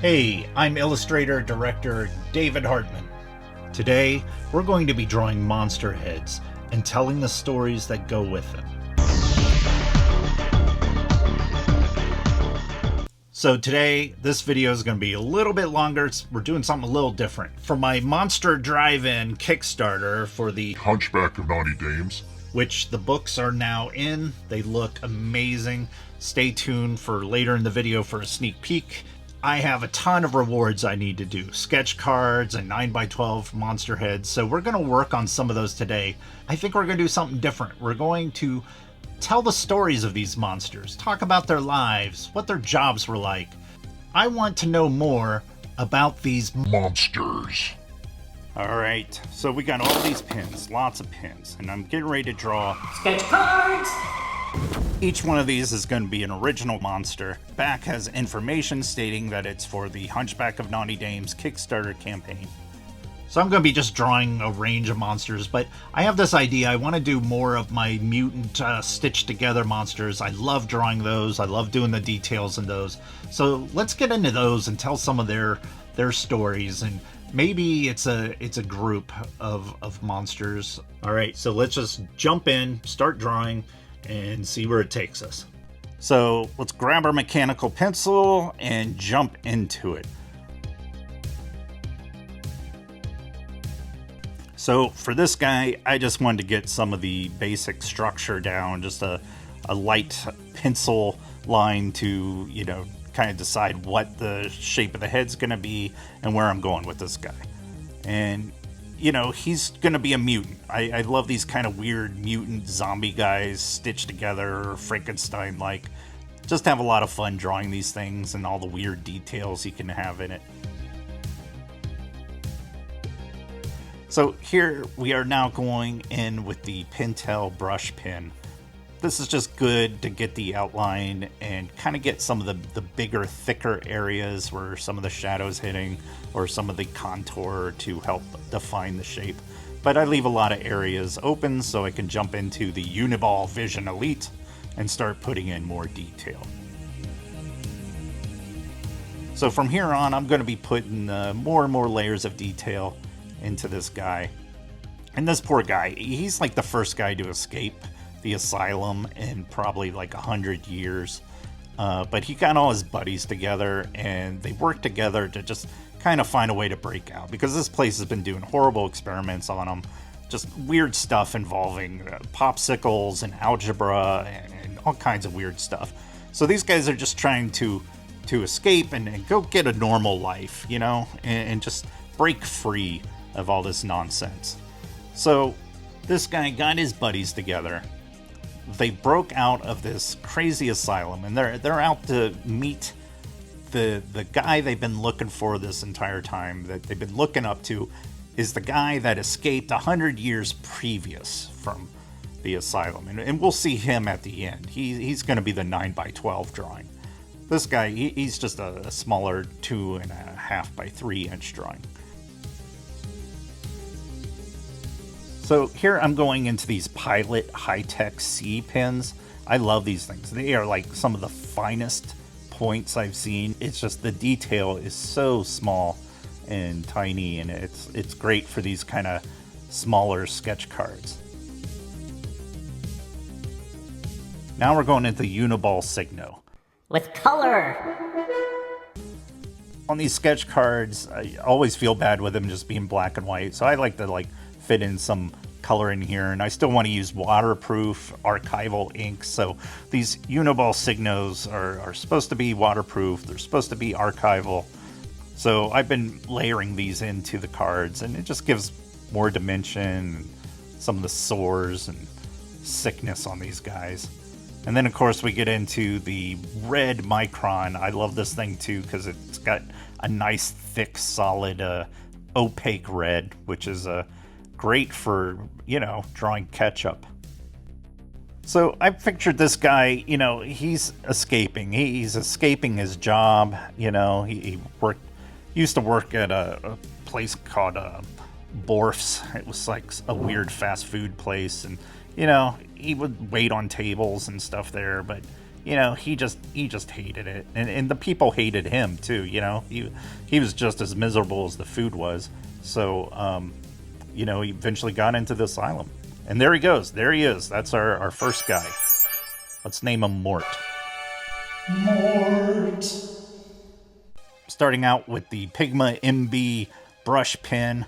Hey, I'm illustrator director David Hartman. Today, we're going to be drawing monster heads and telling the stories that go with them. So today, this video is going to be a little bit longer. We're doing something a little different. For my Monster Drive-In Kickstarter for the Hunchback of Naughty Dames, which the books are now in. They look amazing. Stay tuned for later in the video for a sneak peek. I have a ton of rewards I need to do. Sketch cards and 9x12 monster heads. So we're going to work on some of those today. I think we're going to do something different. We're going to tell the stories of these monsters. Talk about their lives, what their jobs were like. I want to know more about these monsters. Alright, so we got all these pins, lots of pins, and I'm getting ready to draw sketch cards! Each one of these is going to be an original monster. Back has information stating that it's for the Hunchback of Naughty Dames Kickstarter campaign. So I'm going to be just drawing a range of monsters, but I have this idea. I want to do more of my mutant stitched together monsters. I love drawing those. I love doing the details in those. So let's get into those and tell some of their stories, and maybe it's a group of monsters. All right, so let's just jump in, start drawing, and see where it takes us. So let's grab our mechanical pencil and jump into it. So for this guy, I just wanted to get some of the basic structure down, just a light pencil line to, you know, kind of decide what the shape of the head's going to be and where I'm going with this guy. And you know, he's gonna be a mutant. I love these kind of weird mutant zombie guys stitched together, Frankenstein-like. Just have a lot of fun drawing these things and all the weird details you can have in it. So here we are now going in with the Pentel brush pen. This is just good to get the outline and kind of get some of the bigger, thicker areas where some of the shadows hitting or some of the contour to help define the shape. But I leave a lot of areas open so I can jump into the Uniball Vision Elite and start putting in more detail. So from here on, I'm going to be putting more and more layers of detail into this guy. And this poor guy, he's like the first guy to escape the asylum in probably like 100 years. But he got all his buddies together and they worked together to just kind of find a way to break out, because this place has been doing horrible experiments on him. Just weird stuff involving popsicles and algebra and all kinds of weird stuff. So these guys are just trying to escape and go get a normal life, you know, and just break free of all this nonsense. So this guy got his buddies together. They broke out of this crazy asylum, and they're out to meet the guy they've been looking for this entire time, that they've been looking up to, is the guy that escaped 100 years previous from the asylum. And we'll see him at the end. He's going to be the 9x12 drawing. This guy, he's just a smaller 2.5 by 3 inch drawing. So here I'm going into these Pilot high-tech C pens. I love these things. They are like some of the finest points I've seen. It's just the detail is so small and tiny, and it's great for these kind of smaller sketch cards. Now we're going into Uniball Signo. With color! On these sketch cards, I always feel bad with them just being black and white, so I like to fit in some color in here, and I still want to use waterproof archival ink. So these Uniball Signos are supposed to be waterproof, they're supposed to be archival. So I've been layering these into the cards, and it just gives more dimension and some of the sores and sickness on these guys. And then of course we get into the red Micron. I love this thing too because it's got a nice thick solid opaque red, which is great for, you know, drawing ketchup. So I pictured this guy, you know, he's escaping. He's escaping his job. You know, he used to work at a place called Borf's. It was like a weird fast food place, and you know, he would wait on tables and stuff there, but you know, he just hated it, and the people hated him too. You know, he was just as miserable as the food was. So, you know, he eventually got into the asylum, and there he goes. There he is. That's our first guy. Let's name him Mort. Mort. Starting out with the Pigma MB brush pen.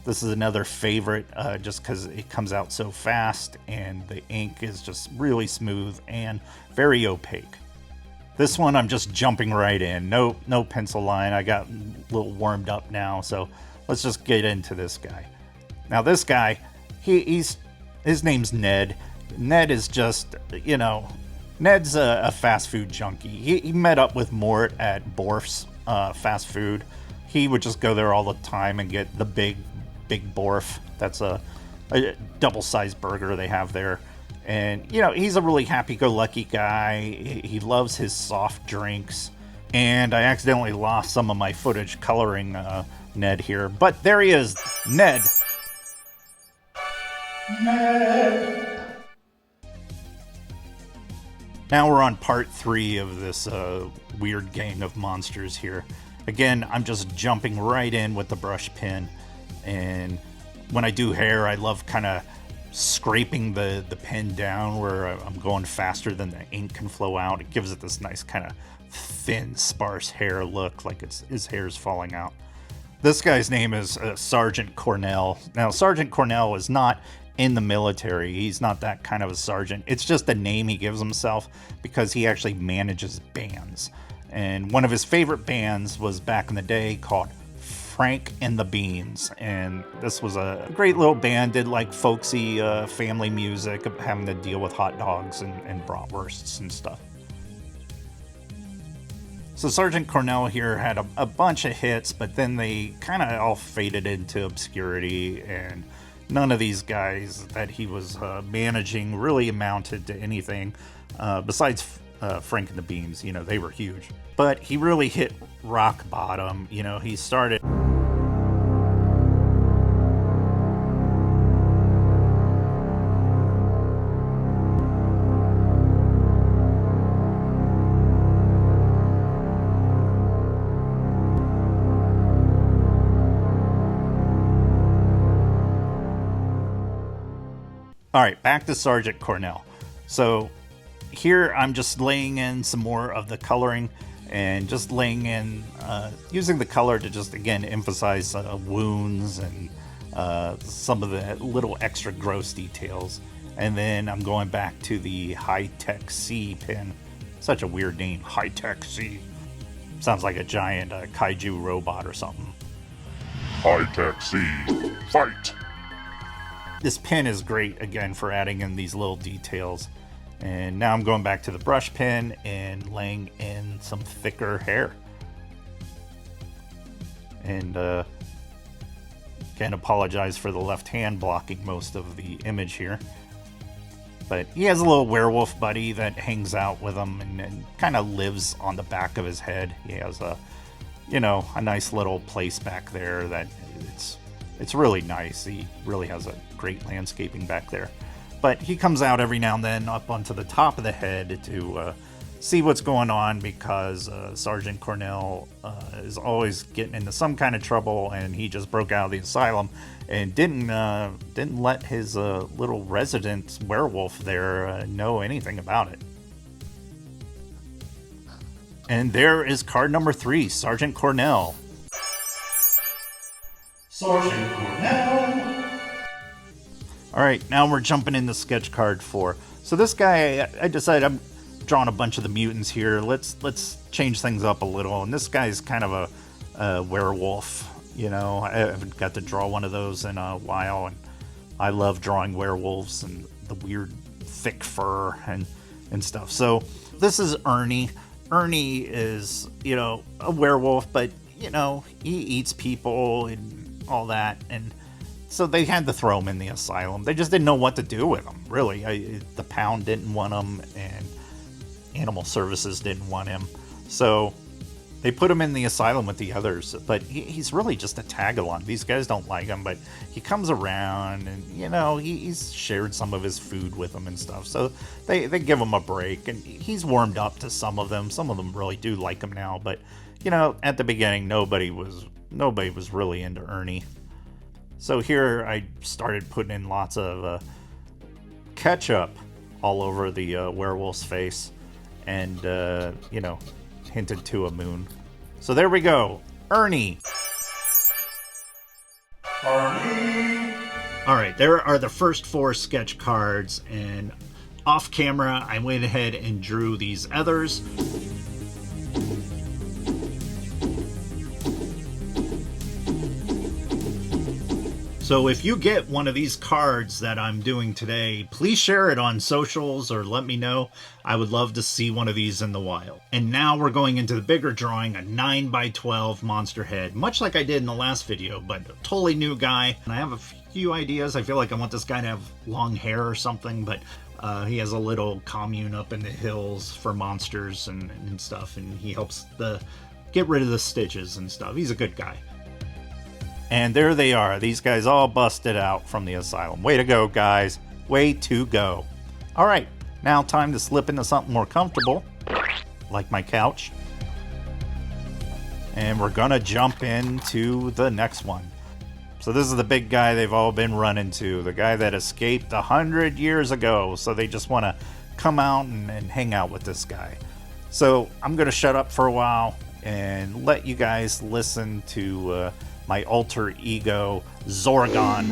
This is another favorite just because it comes out so fast and the ink is just really smooth and very opaque. This one I'm just jumping right in. No pencil line. I got a little warmed up now, so let's just get into this guy. Now this guy, his name's Ned. Ned is just, you know, Ned's a fast food junkie. He met up with Mort at Borf's fast food. He would just go there all the time and get the big Borf. That's a double-sized burger they have there. And, you know, he's a really happy-go-lucky guy. He loves his soft drinks. And I accidentally lost some of my footage coloring Ned here. But there he is, Ned. Ned. Now we're on part 3 of this weird gang of monsters here. Again, I'm just jumping right in with the brush pen. And when I do hair, I love kind of scraping the pen down where I'm going faster than the ink can flow out. It gives it this nice kind of thin, sparse hair look, like his hair's falling out. This guy's name is Sergeant Cornell. Now, Sergeant Cornell is not in the military. He's not that kind of a sergeant. It's just a name he gives himself because he actually manages bands. And one of his favorite bands was back in the day called Frank and the Beans, and this was a great little band, did like folksy family music, having to deal with hot dogs and bratwursts and stuff. So Sergeant Cornell here had a bunch of hits, but then they kind of all faded into obscurity, and none of these guys that he was managing really amounted to anything besides Frank and the Beans. You know, they were huge. But he really hit rock bottom. You know, he started... All right, back to Sergeant Cornell. So here I'm just laying in some more of the coloring and just laying in, using the color to just, again, emphasize wounds and some of the little extra gross details. And then I'm going back to the High-Tech C pen. Such a weird name, High-Tech C. Sounds like a giant kaiju robot or something. High-Tech C, fight! This pen is great, again, for adding in these little details. And now I'm going back to the brush pen and laying in some thicker hair. And again, apologize for the left hand blocking most of the image here. But he has a little werewolf buddy that hangs out with him and kind of lives on the back of his head. He has a nice little place back there that it's really nice. He really has a great landscaping back there. But he comes out every now and then up onto the top of the head to see what's going on, because Sergeant Cornell is always getting into some kind of trouble, and he just broke out of the asylum and didn't let his little resident werewolf there know anything about it. And there is card number 3, Sergeant Cornell. Sergeant Cornell. All right, now we're jumping into sketch card 4. So this guy, I decided I'm drawing a bunch of the mutants here. Let's change things up a little. And this guy's kind of a werewolf. You know, I haven't got to draw one of those in a while, and I love drawing werewolves and the weird thick fur and stuff. So this is Ernie. Ernie is, a werewolf, but, he eats people and all that. And so they had to throw him in the asylum. They just didn't know what to do with him, really. The pound didn't want him, and animal services didn't want him. So They put him in the asylum with the others, but he's really just a tag-along. These guys don't like him, but he comes around, and, you know, he's shared some of his food with them and stuff. So they give him a break, and he's warmed up to some of them. Some of them really do like him now, but, you know, at the beginning, nobody was really into Ernie. So here I started putting in lots of ketchup all over the werewolf's face, and, you know, hinted to a moon. So there we go. Ernie. Ernie. Alright, there are the first 4 sketch cards, and off camera I went ahead and drew these others. So if you get one of these cards that I'm doing today, please share it on socials or let me know. I would love to see one of these in the wild. And now we're going into the bigger drawing, a 9x12 monster head, much like I did in the last video, but a totally new guy. And I have a few ideas. I feel like I want this guy to have long hair or something, but he has a little commune up in the hills for monsters and stuff, and he helps get rid of the stitches and stuff. He's a good guy. And there they are. These guys all busted out from the asylum. Way to go, guys. Way to go. All right, now time to slip into something more comfortable, like my couch. And we're gonna jump into the next one. So this is the big guy they've all been running to, the guy that escaped 100 years ago. So they just want to come out and hang out with this guy. So I'm gonna shut up for a while and let you guys listen to my alter ego, Zorgon.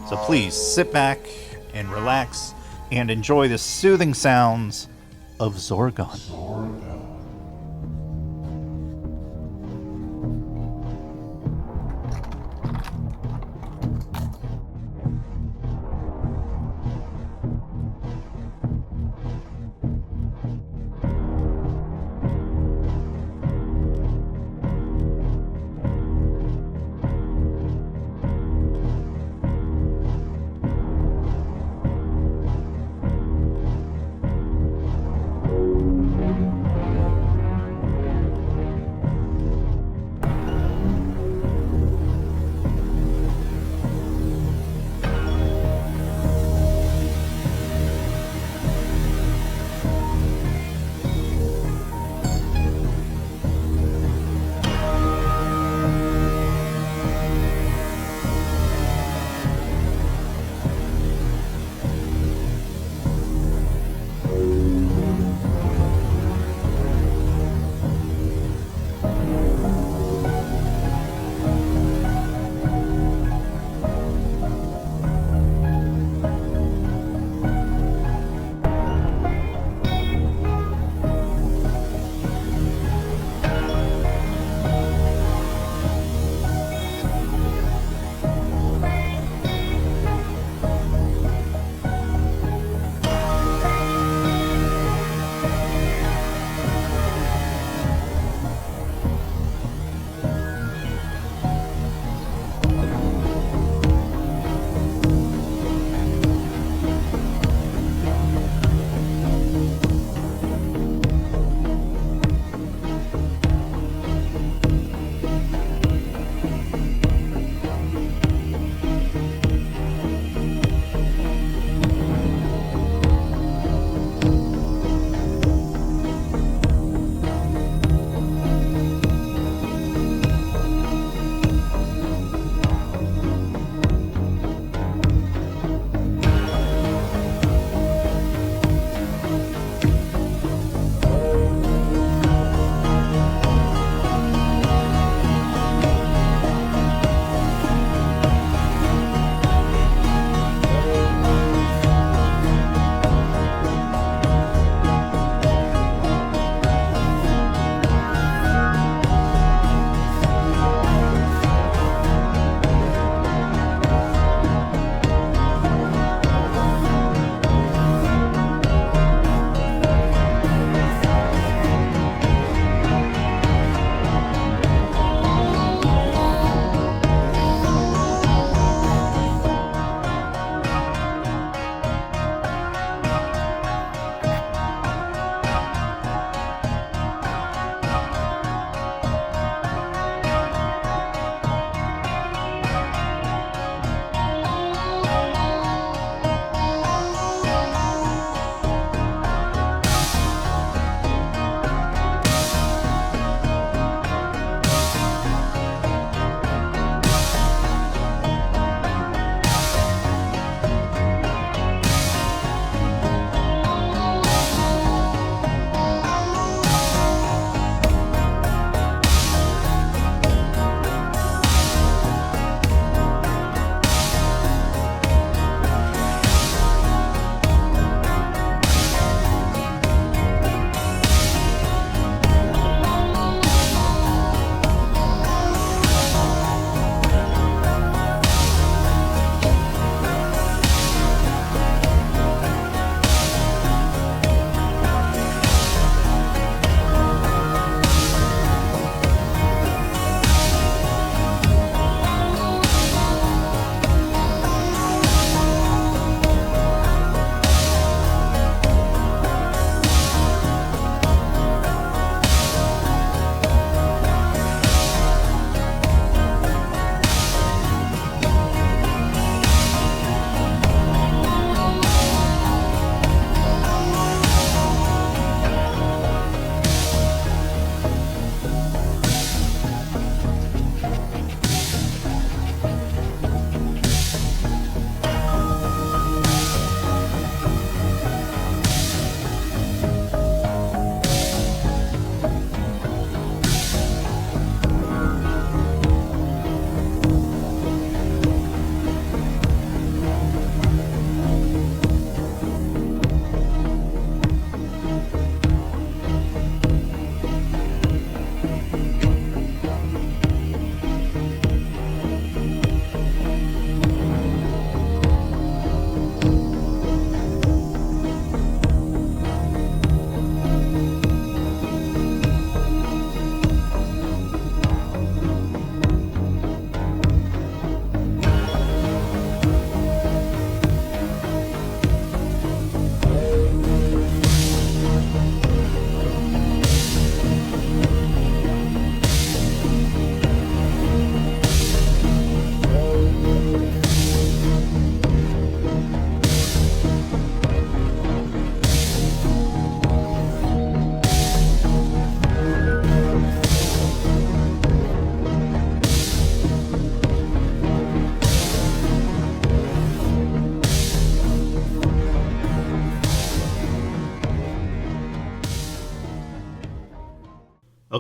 So please sit back and relax and enjoy the soothing sounds of Zorgon.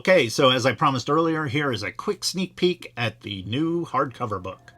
Okay, so as I promised earlier, here is a quick sneak peek at the new hardcover book.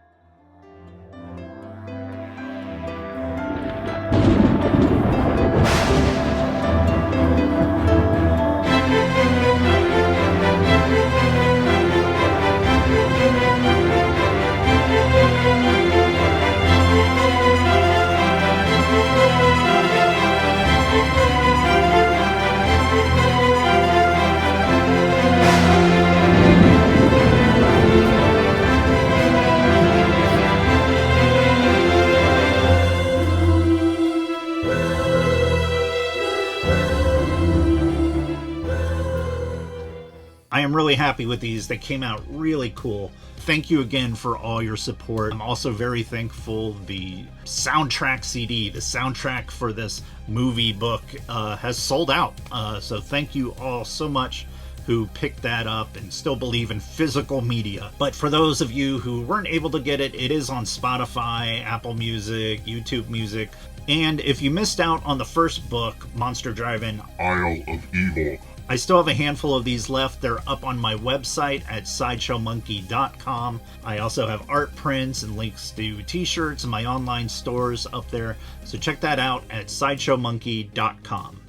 I am really happy with these. They came out really cool. Thank you again for all your support. I'm also very thankful the soundtrack CD, the soundtrack for this movie book, has sold out. So thank you all so much who picked that up and still believe in physical media. But for those of you who weren't able to get it, it is on Spotify, Apple Music, YouTube Music. And if you missed out on the first book, Monster Drive-In, Isle of Evil, I still have a handful of these left. They're up on my website at sideshowmonkey.com. I also have art prints and links to t-shirts and my online stores up there. So check that out at sideshowmonkey.com.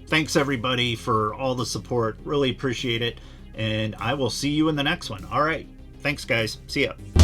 Thanks everybody for all the support. Really appreciate it. And I will see you in the next one. All right. Thanks guys. See ya.